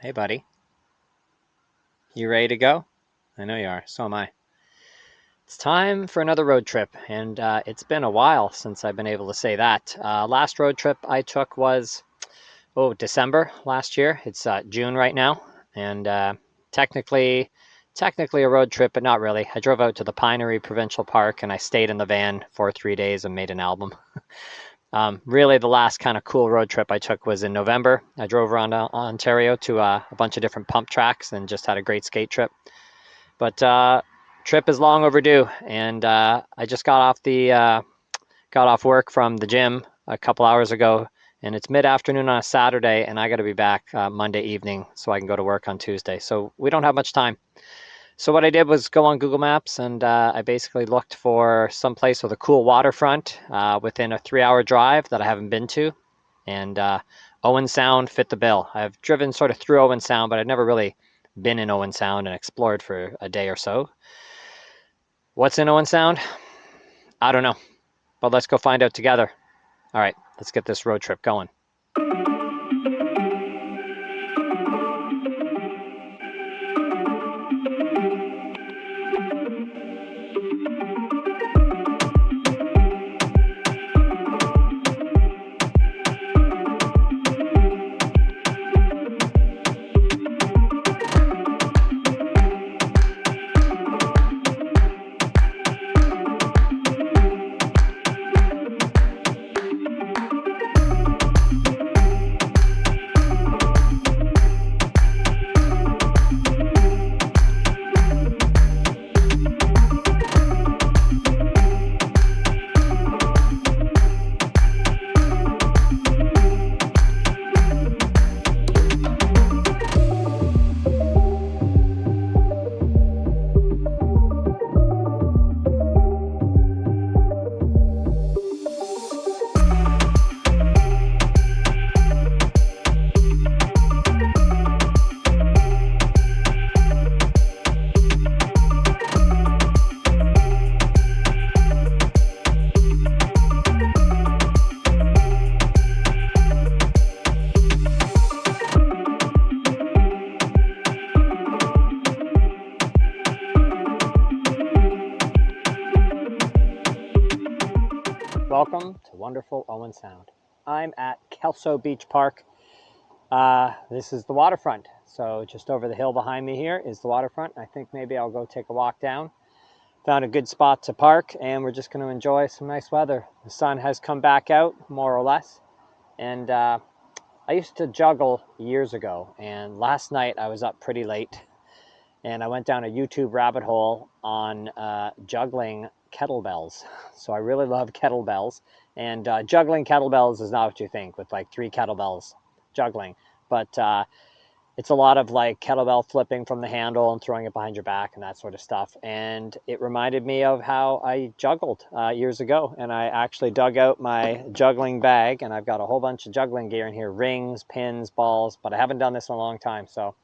Hey, buddy. You ready to go? I know you are. So am I. It's time for another road trip, and it's been a while since I've been able to say that. Last road trip I took was, December last year. It's June right now, and technically, technically a road trip, but not really. I drove out to the Pinery Provincial Park, and I stayed in the van for 3 days and made an album. Really, the last kind of cool road trip I took was in November. I drove around Ontario to a bunch of different pump tracks and just had a great skate trip. But trip is long overdue, and I just got off work from the gym a couple hours ago, and it's mid-afternoon on a Saturday, and I got to be back Monday evening so I can go to work on Tuesday. So we don't have much time. So what I did was go on Google Maps, and I basically looked for some place with a cool waterfront within a 3-hour drive that I haven't been to, and Owen Sound fit the bill. I've driven sort of through Owen Sound, but I've never really been in Owen Sound and explored for a day or so. What's in Owen Sound? I don't know, but let's go find out together. All right, let's get this road trip going. Welcome to wonderful Owen Sound. I'm at Kelso Beach Park. This is the waterfront. So just over the hill behind me here is the waterfront. I think maybe I'll go take a walk down. Found a good spot to park, and we're just going to enjoy some nice weather. The sun has come back out, more or less. And I used to juggle years ago, and last night I was up pretty late, and I went down a YouTube rabbit hole on juggling kettlebells. So I really love kettlebells, and juggling kettlebells is not what you think with like 3 kettlebells juggling, but it's a lot of like kettlebell flipping from the handle and throwing it behind your back and that sort of stuff. And it reminded me of how I juggled years ago, and I actually dug out my juggling bag, and I've got a whole bunch of juggling gear in here: rings, pins, balls, but I haven't done this in a long time, so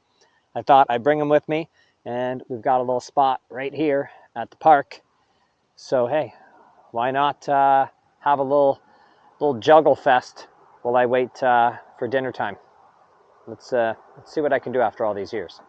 I thought I'd bring them with me. And we've got a little spot right here at the park. So hey, why not have a little juggle fest while I wait for dinner time? Let's see what I can do after all these years.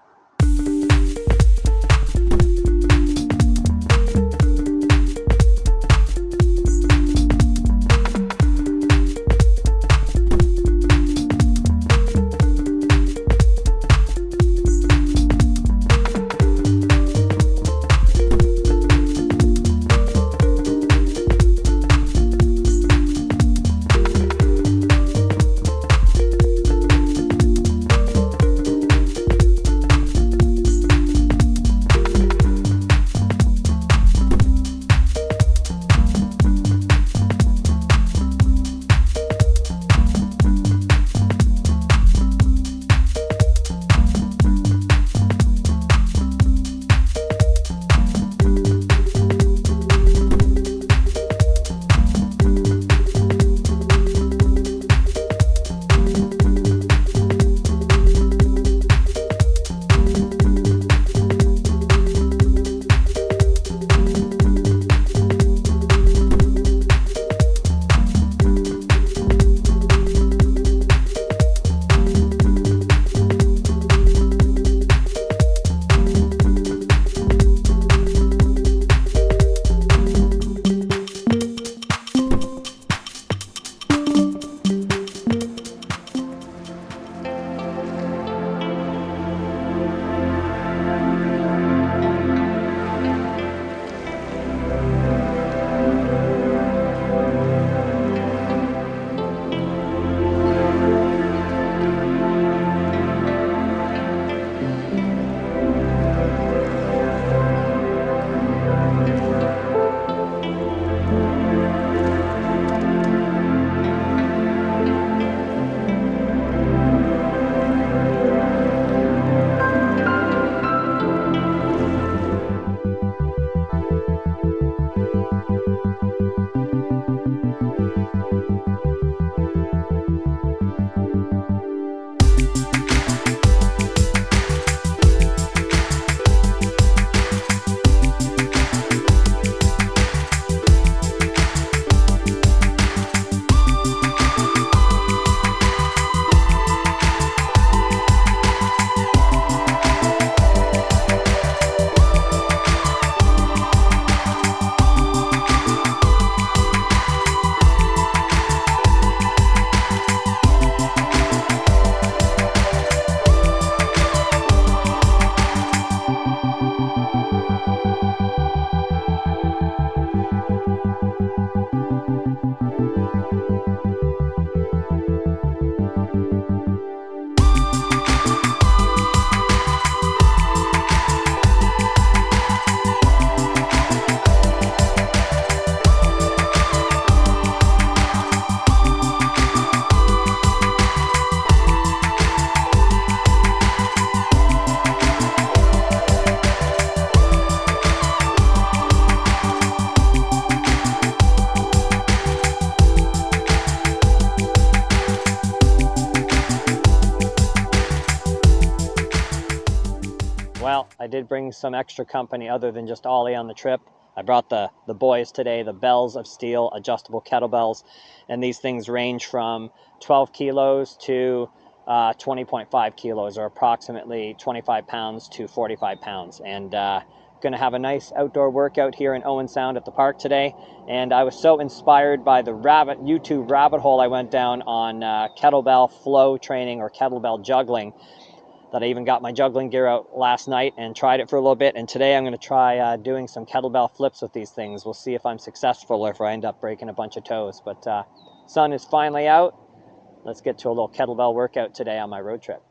Well, I did bring some extra company other than just Ollie on the trip. I brought the boys today, the Bells of Steel adjustable kettlebells, and these things range from 12 kilos to 20.5 kilos, or approximately 25 pounds to 45 pounds. And going to have a nice outdoor workout here in Owen Sound at the park today. And I was so inspired by the YouTube rabbit hole I went down on kettlebell flow training or kettlebell juggling, that I even got my juggling gear out last night and tried it for a little bit. And today I'm going to try doing some kettlebell flips with these things. We'll see if I'm successful or if I end up breaking a bunch of toes. But sun is finally out. Let's get to a little kettlebell workout today on my road trip.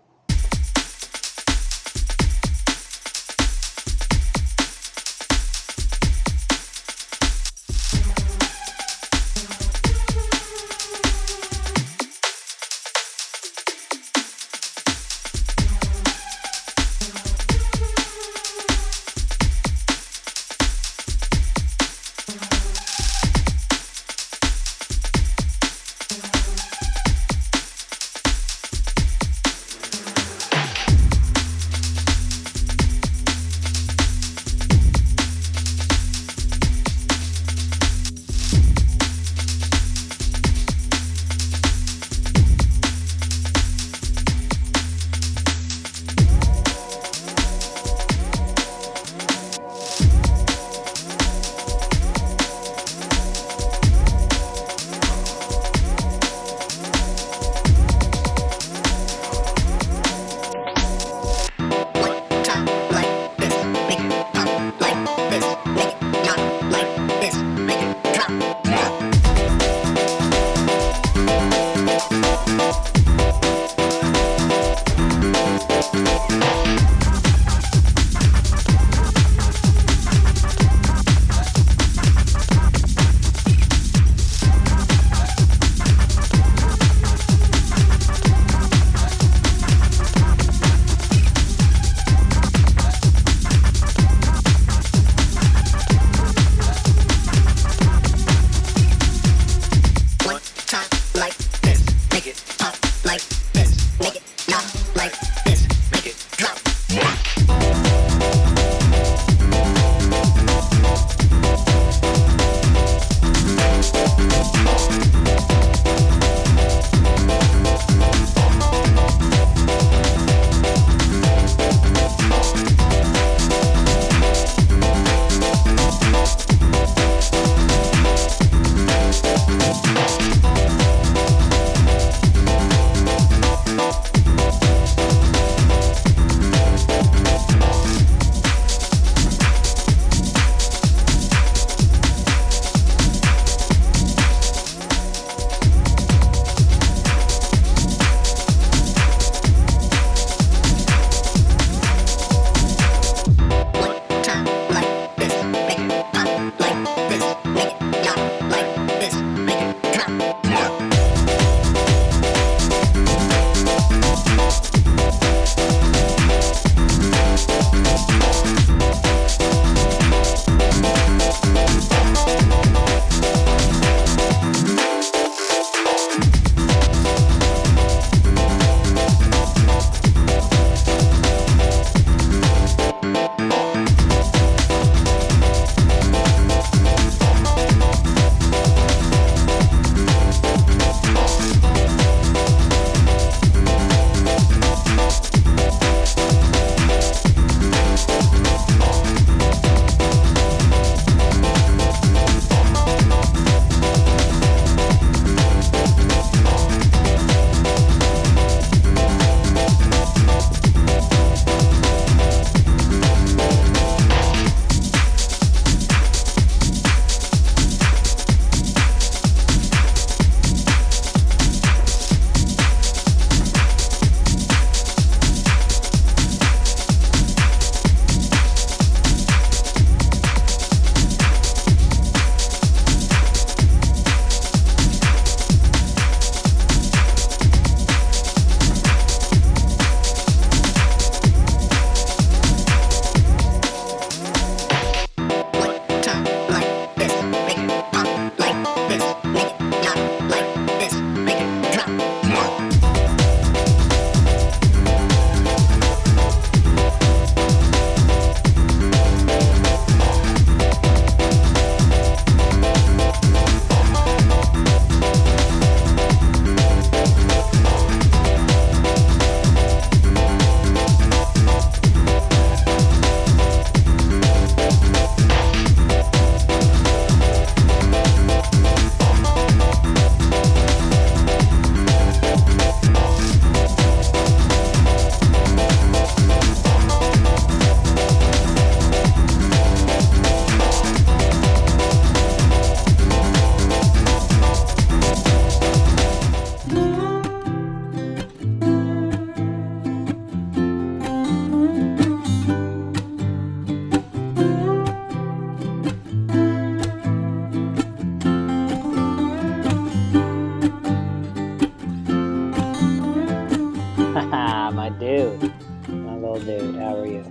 dude. My little dude, how are you?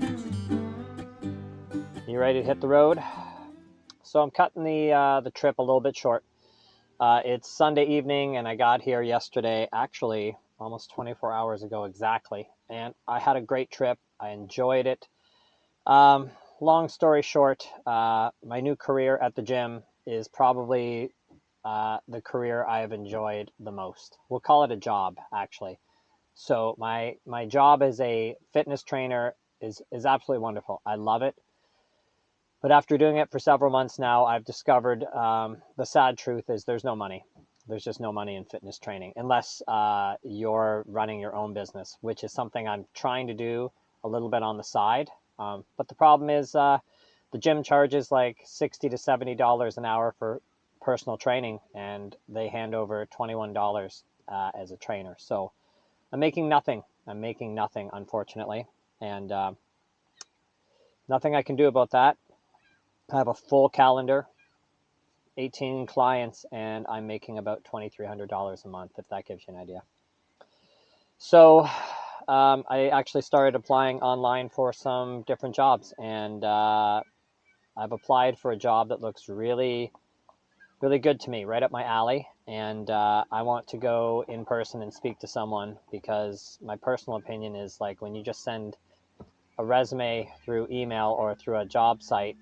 You ready to hit the road? So I'm cutting the trip a little bit short. It's Sunday evening, and I got here yesterday, actually almost 24 hours ago exactly, and I had a great trip. I enjoyed it. Long story short, my new career at the gym is probably the career I have enjoyed the most. We'll call it a job, actually. So my job as a fitness trainer is absolutely wonderful. I love it. But after doing it for several months now, I've discovered the sad truth is there's no money. There's just no money in fitness training unless you're running your own business, which is something I'm trying to do a little bit on the side. But the problem is the gym charges like $60 to $70 an hour for personal training, and they hand over $21 as a trainer. So I'm making nothing. I'm making nothing, unfortunately, and nothing I can do about that. I have a full calendar, 18 clients, and I'm making about $2,300 a month, if that gives you an idea. So I actually started applying online for some different jobs, and I've applied for a job that looks really, really good to me, right up my alley. And I want to go in person and speak to someone, because my personal opinion is like when you just send a resume through email or through a job site,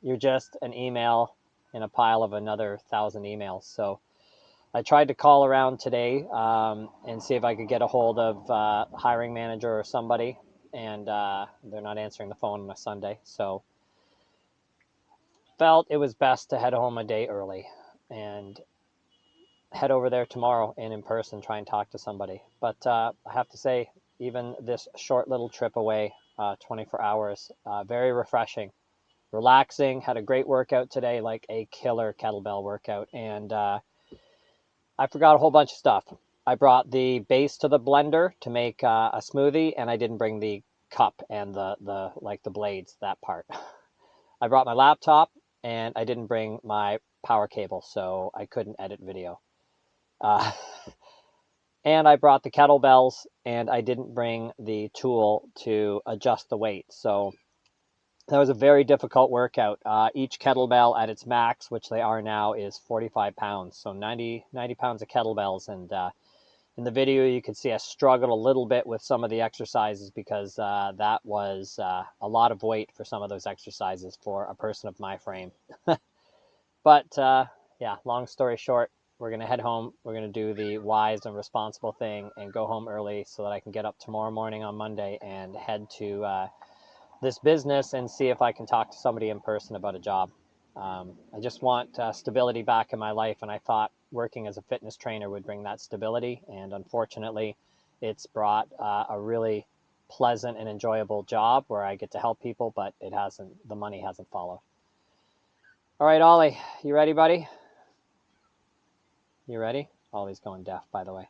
you're just an email in a pile of another 1,000 emails. So I tried to call around today and see if I could get a hold of hiring manager or somebody, and they're not answering the phone on a Sunday. So felt it was best to head home a day early and head over there tomorrow and in person try and talk to somebody. But I have to say, even this short little trip away, 24 hours, very refreshing, relaxing. Had a great workout today, like a killer kettlebell workout. And I forgot a whole bunch of stuff. I brought the base to the blender to make a smoothie, and I didn't bring the cup and the like the blades, that part. I brought my laptop, and I didn't bring my power cable, so I couldn't edit video. And I brought the kettlebells, and I didn't bring the tool to adjust the weight. So that was a very difficult workout. Each kettlebell at its max, which they are now, is 45 pounds. So 90 pounds of kettlebells. And in the video, you could see I struggled a little bit with some of the exercises, because that was a lot of weight for some of those exercises for a person of my frame. But yeah, long story short, we're going to head home. We're going to do the wise and responsible thing and go home early so that I can get up tomorrow morning on Monday and head to this business and see if I can talk to somebody in person about a job. I just want stability back in my life, and I thought working as a fitness trainer would bring that stability, and unfortunately it's brought a really pleasant and enjoyable job where I get to help people, but the money hasn't followed. All right, Ollie, you ready, buddy? You ready? Ollie's going deaf, by the way.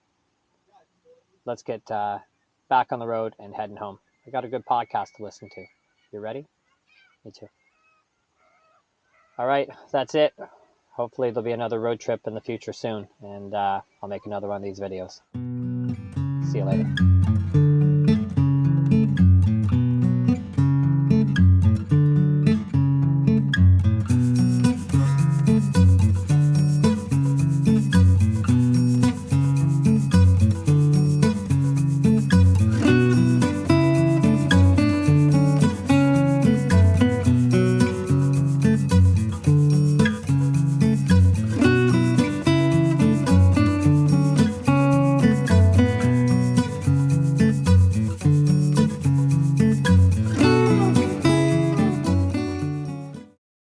Let's get back on the road and heading home. I got a good podcast to listen to. You ready? Me too. All right, that's it. Hopefully there'll be another road trip in the future soon, and I'll make another one of these videos. See you later.